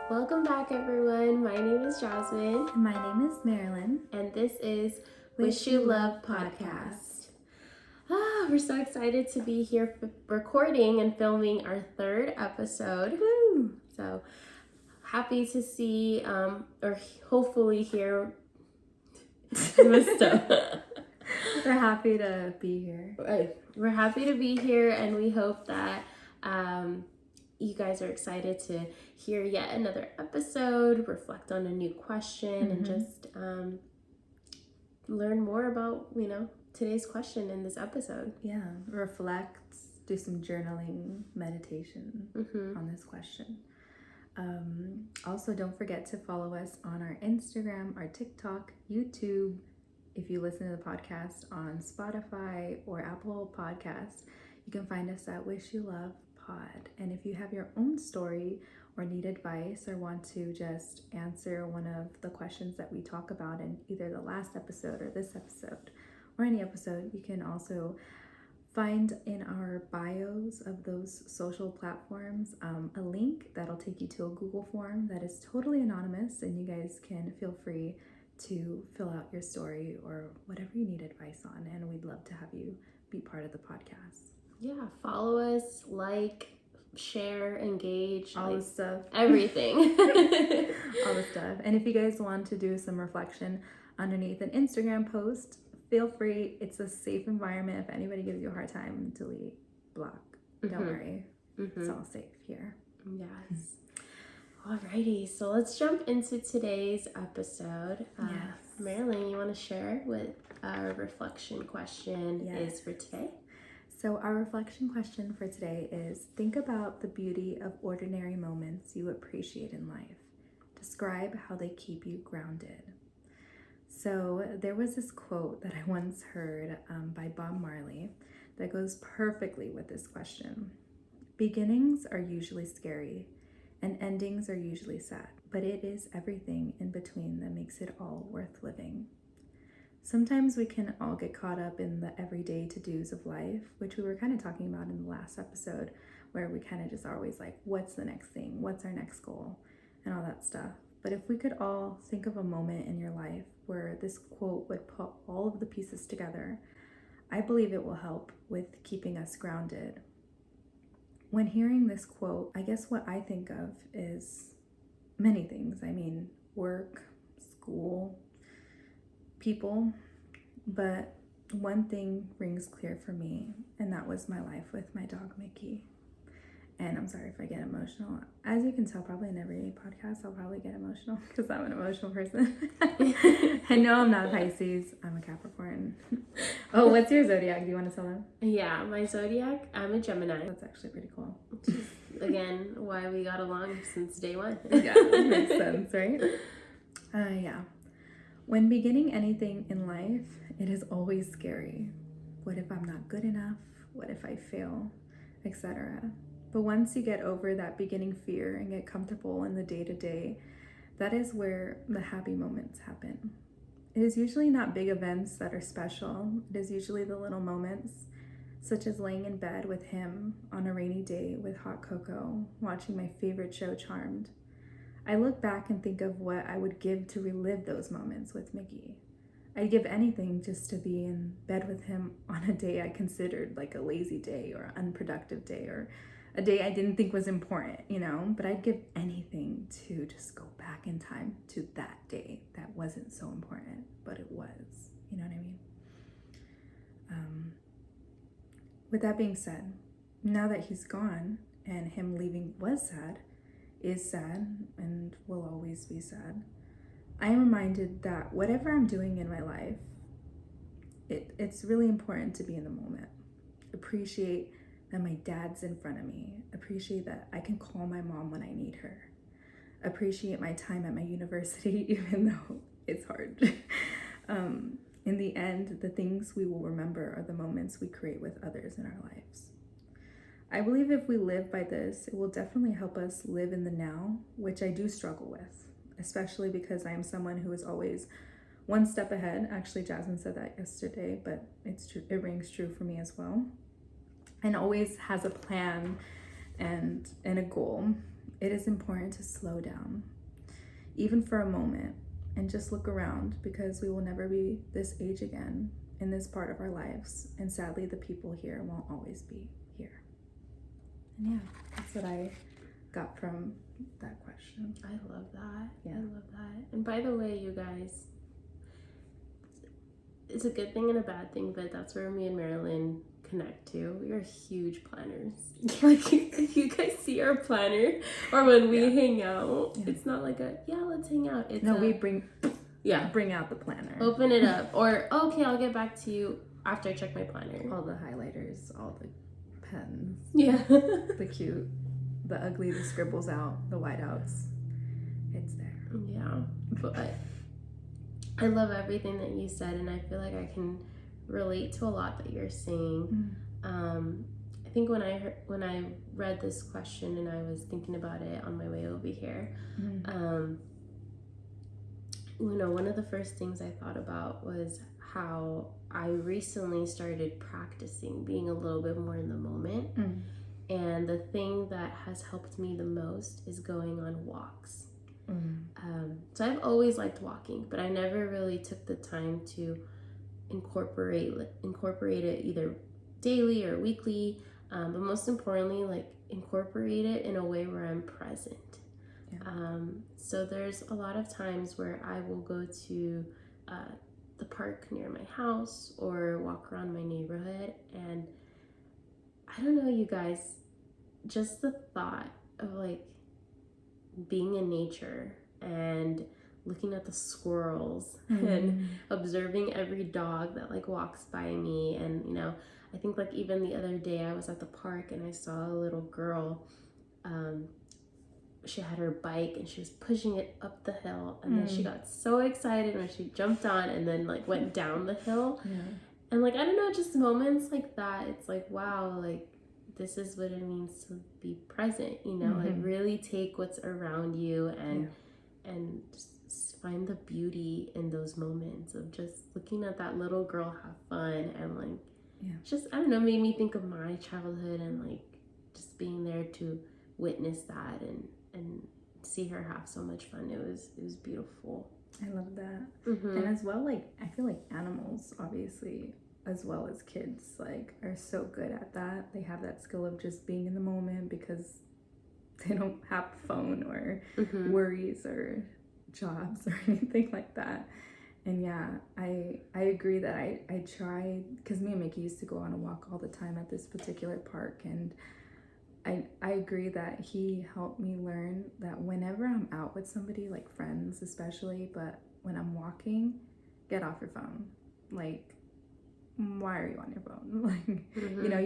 Welcome back, everyone. My name is Jasmine. And my name is Marilyn. And this is Wish You Love Podcast. We're so excited to be here recording and filming our third episode. Woo! So happy to see, or hopefully hear Mr. We're happy to be here. Right. We're happy to be here, and we hope that you guys are excited to hear yet another episode, reflect on a new question, and just learn more about, today's question in this episode. Yeah, reflect, do some journaling, meditation on this question. Also, don't forget to follow us on our Instagram, our TikTok, YouTube. If you listen to the podcast on Spotify or Apple Podcasts, you can find us at Wish You Love Pod. And if you have your own story or need advice or want to just answer one of the questions that we talk about in either the last episode or this episode or any episode, you can also find in our bios of those social platforms a link that'll take you to a Google form that is totally anonymous, and you guys can feel free to fill out your story or whatever you need advice on, and we'd love to have you be part of the podcast. Yeah, follow us, like, share, engage, all the stuff, everything. All the stuff. And if you guys want to do some reflection underneath an Instagram post, feel free. It's a safe environment. If anybody gives you a hard time, delete, block. Don't worry. It's all safe here. Yes. Alrighty, so let's jump into today's episode. Yes. Marilyn, you want to share what our reflection question is for today? So our reflection question for today is, think about the beauty of ordinary moments you appreciate in life. Describe how they keep you grounded. So there was this quote that I once heard by Bob Marley that goes perfectly with this question. Beginnings are usually scary and endings are usually sad, but it is everything in between that makes it all worth living. Sometimes we can all get caught up in the everyday to-dos of life, which we were kind of talking about in the last episode, where we kind of just are always like, what's the next thing? What's our next goal? And all that stuff. But if we could all think of a moment in your life where this quote would put all of the pieces together, I believe it will help with keeping us grounded. When hearing this quote, I guess what I think of is many things. I mean, work, school, people, but one thing rings clear for me, and that was my life with my dog Mickey. And I'm sorry if I get emotional. As you can tell, probably in every podcast I'll probably get emotional because I'm an emotional person. I know I'm not Pisces, I'm a Capricorn. Oh, what's your zodiac? Do you want to tell them? Yeah, my zodiac, I'm a Gemini. That's actually pretty cool. Again, why we got along since day one. Yeah, makes sense, right? Yeah. When beginning anything in life, it is always scary. What if I'm not good enough? What if I fail? Etc. But once you get over that beginning fear and get comfortable in the day-to-day, that is where the happy moments happen. It is usually not big events that are special. It is usually the little moments, such as laying in bed with him on a rainy day with hot cocoa, watching my favorite show, Charmed. I look back and think of what I would give to relive those moments with Mickey. I'd give anything just to be in bed with him on a day I considered like a lazy day or unproductive day or a day I didn't think was important, but I'd give anything to just go back in time to that day that wasn't so important, but it was, you know what I mean? With that being said, now that he's gone and him leaving was sad, is sad, and will always be sad, I am reminded that whatever I'm doing in my life, it's really important to be in the moment. Appreciate that my dad's in front of me. Appreciate that I can call my mom when I need her. Appreciate my time at my university, even though it's hard. In the end, the things we will remember are the moments we create with others in our lives. I believe if we live by this, it will definitely help us live in the now, which I do struggle with, especially because I am someone who is always one step ahead. Actually, Jasmine said that yesterday, but it's true. It rings true for me as well. And always has a plan and a goal. it is important to slow down, even for a moment, and just look around, because we will never be this age again in this part of our lives. And sadly, the people here won't always be here. And yeah, that's what I got from that question. I love that. Yeah. I love that. And by the way, you guys, it's a good thing and a bad thing, but that's where me and Marilyn connect to. We are huge planners. Like, if you guys see our planner or when we hang out, it's not like let's hang out. It's we bring out the planner. Open it up. Or, okay, I'll get back to you after I check my planner. All the highlighters, all the pens. Yeah. The cute, the ugly, the scribbles out, the whiteouts. It's there. Yeah. But I love everything that you said, and I feel like I can relate to a lot that you're saying. I think when I read this question and I was thinking about it on my way over here, one of the first things I thought about was how I recently started practicing being a little bit more in the moment. And the thing that has helped me the most is going on walks. So I've always liked walking, but I never really took the time to incorporate it either daily or weekly, but most importantly, like, incorporate it in a way where I'm present. So there's a lot of times where I will go to the park near my house or walk around my neighborhood, and I don't know, you guys, just the thought of like being in nature and looking at the squirrels and observing every dog that like walks by me. And I think like even the other day I was at the park and I saw a little girl. She had her bike and she was pushing it up the hill, and then she got so excited when she jumped on and then like went down the hill. And like, I don't know, just moments like that, it's like, wow, like this is what it means to be present, like really take what's around you and just find the beauty in those moments of just looking at that little girl have fun. And like just, I don't know, made me think of my childhood and like just being there to witness that and see her have so much fun. It was beautiful. I love that. And as well, like, I feel like animals, obviously, as well as kids, like, are so good at that. They have that skill of just being in the moment because they don't have a phone or worries or jobs or anything like that. And yeah, I agree that I try, because me and Mickey used to go on a walk all the time at this particular park, and I agree that he helped me learn that whenever I'm out with somebody, like friends especially, but when I'm walking, get off your phone. Like, why are you on your phone? Like,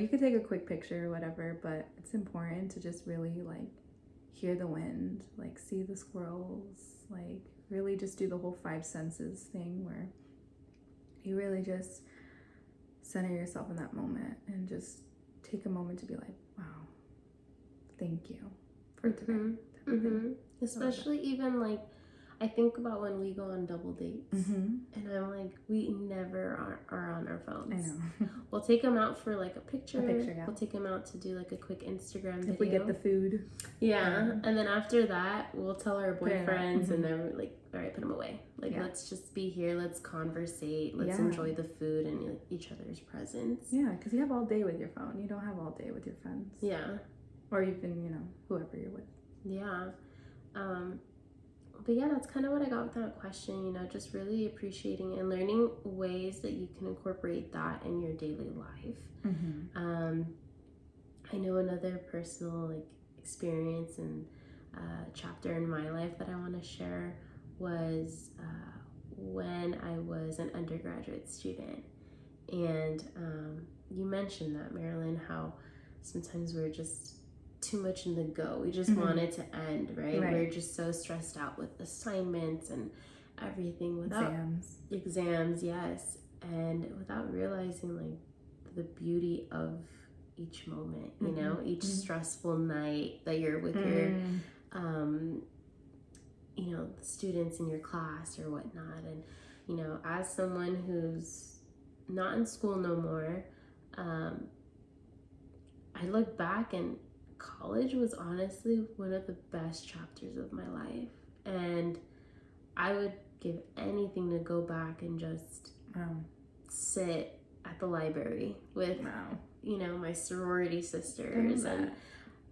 you could take a quick picture or whatever, but it's important to just really like hear the wind, like see the squirrels, like really just do the whole five senses thing where you really just center yourself in that moment and just take a moment to be like, wow, thank you for today. Especially even like, I think about when we go on double dates, and I'm like, we never are on our phones. I know. We'll take them out for like a picture. Yeah. We'll take them out to do like a quick Instagram video. If we get the food. Yeah. And then after that, we'll tell our boyfriends, and then we're like, all right, put them away. Like, let's just be here. Let's conversate. Let's enjoy the food and like, each other's presence. Yeah, because you have all day with your phone. You don't have all day with your friends. Yeah. Or even, whoever you're with. Yeah. But yeah, that's kind of what I got with that question, just really appreciating and learning ways that you can incorporate that in your daily life. I know another personal like experience and chapter in my life that I want to share was when I was an undergraduate student. And you mentioned that, Marilyn, how sometimes we're just too much in the go. We just want it to end, right? We're just so stressed out with assignments and everything without exams, yes, and without realizing like the beauty of each moment, each stressful night that you're with your the students in your class or whatnot. And as someone who's not in school no more, I look back and college was honestly one of the best chapters of my life. And I would give anything to go back and just sit at the library with, my sorority sisters. And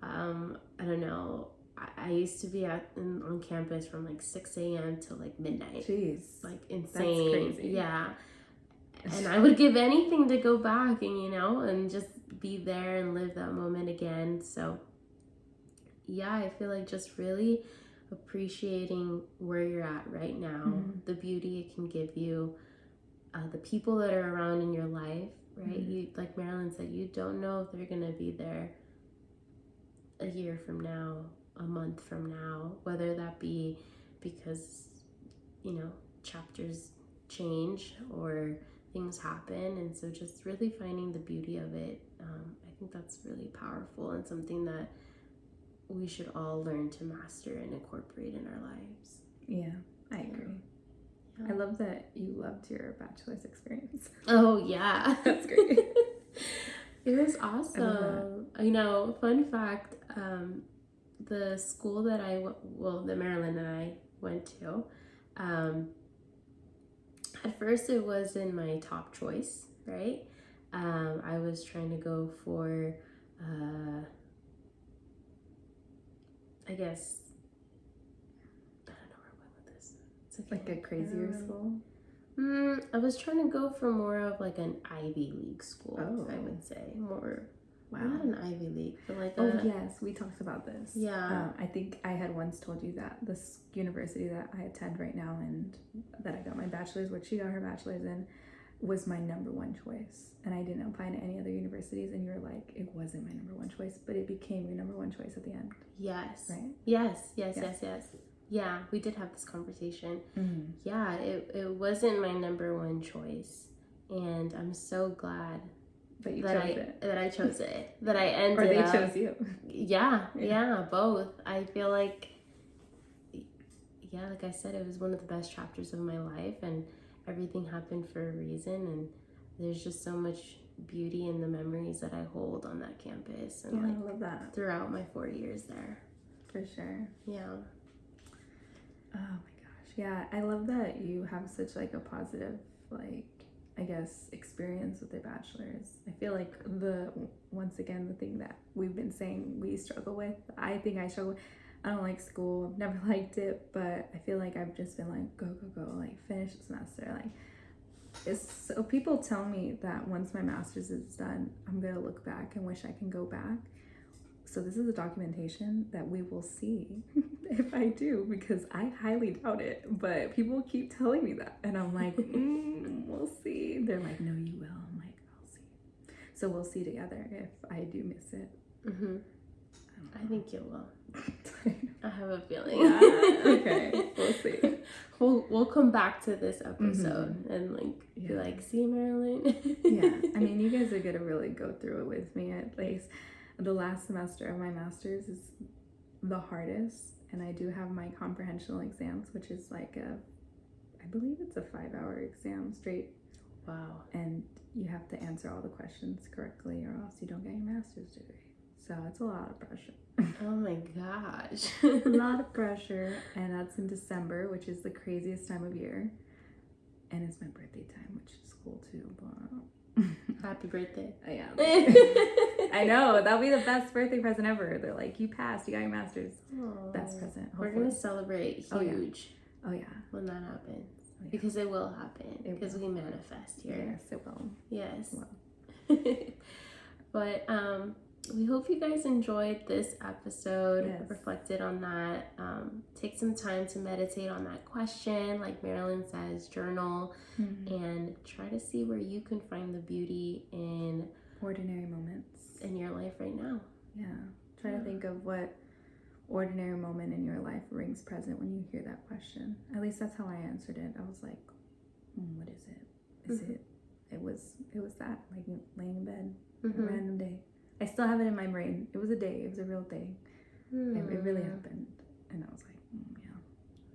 I don't know, I used to be on campus from like 6 a.m. till like midnight. Jeez. Like insane. That's crazy. Yeah. And I would give anything to go back and, and just be there and live that moment again. So yeah, I feel like just really appreciating where you're at right now, the beauty it can give you, the people that are around in your life, right? You, like Marilyn said, you don't know if they're gonna be there a year from now, a month from now, whether that be because chapters change or things happen. And so just really finding the beauty of it, I think that's really powerful and something that we should all learn to master and incorporate in our lives. Yeah, I agree. Yeah. I love that you loved your bachelor's experience. Oh, yeah. That's great. It was awesome. Fun fact, the school that that Marilyn and I went to, at first it wasn't my top choice, right? I was trying to go for, I guess, I don't know where I'm going with this. It's okay. Like a crazier school? I was trying to go for more of like an Ivy League school, I would say. More, not an Ivy League, but like yes, we talked about this. Yeah. I think I had once told you that this university that I attend right now and that I got my bachelor's, which she got her bachelor's in, was my number one choice. And I didn't apply to any other universities, and you were like, it wasn't my number one choice, but it became your number one choice at the end. Yes. Right? Yes. Yeah, we did have this conversation. Yeah, it wasn't my number one choice. And I'm so glad that I chose it. That I ended up. Or they chose you. Yeah, both. I feel like, like I said, it was one of the best chapters of my life, and everything happened for a reason. And there's just so much beauty in the memories that I hold on that campus. And I love that. Throughout my 4 years there. For sure. Yeah. Oh my gosh. Yeah, I love that you have such like a positive, like, I guess, experience with your bachelor's. I feel like once again, the thing that we've been saying we struggle with, I think I struggle with, I don't like school, I've never liked it, but I feel like I've just been like, go, like finish the semester. Like, so people tell me that once my master's is done, I'm gonna look back and wish I can go back. So this is a documentation that we will see if I do, because I highly doubt it, but people keep telling me that. And I'm like, we'll see. They're like, no, you will. I'm like, I'll see. So we'll see together if I do miss it. I think you will. I have a feeling. Yeah, okay, we'll see. We'll come back to this episode and be like, see, Marilyn? Yeah, I mean, you guys are going to really go through it with me at least. The last semester of my master's is the hardest, and I do have my comprehensional exams, which is like I believe it's a 5-hour exam straight. Wow. And you have to answer all the questions correctly or else you don't get your master's degree. So it's a lot of pressure. Oh my gosh. A lot of pressure, and that's in December, which is the craziest time of year. And it's my birthday time, which is cool too, but... Happy birthday. Yeah. I know, that'll be the best birthday present ever. They're like, you passed, you got your master's. Aww. Best present. We're gonna celebrate huge. Oh yeah. When that happens. Oh, yeah. Because it will happen. Because we manifest here. Yes, it will. Yes. It will. But we hope you guys enjoyed this episode, reflected on that. Take some time to meditate on that question, like Marilyn says, journal, and try to see where you can find the beauty in ordinary moments in your life right now. Yeah. Try to think of what ordinary moment in your life rings present when you hear that question. At least that's how I answered it. I was like, what is it? Is it was that, like laying in bed, a random day. I still have it in my brain. It was a day. It was a real thing. It really happened. And I was like, yeah,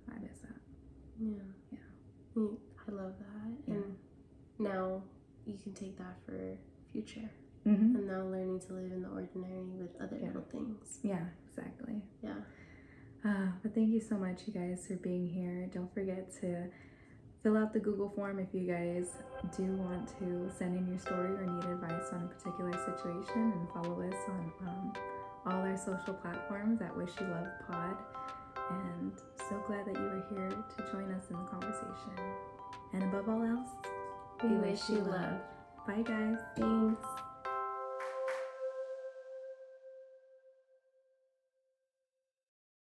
I miss that. Yeah. I love that. Yeah. And now you can take that for future. and now learning to live in the ordinary with other little things. Yeah, exactly. Yeah. But thank you so much, you guys, for being here. Don't forget to fill out the Google form if you guys do want to send in your story or need advice on a particular situation, and follow us on all our social platforms at Wish You Love Pod. And so glad that you were here to join us in the conversation. And above all else, We wish you love. Bye, guys. Thanks.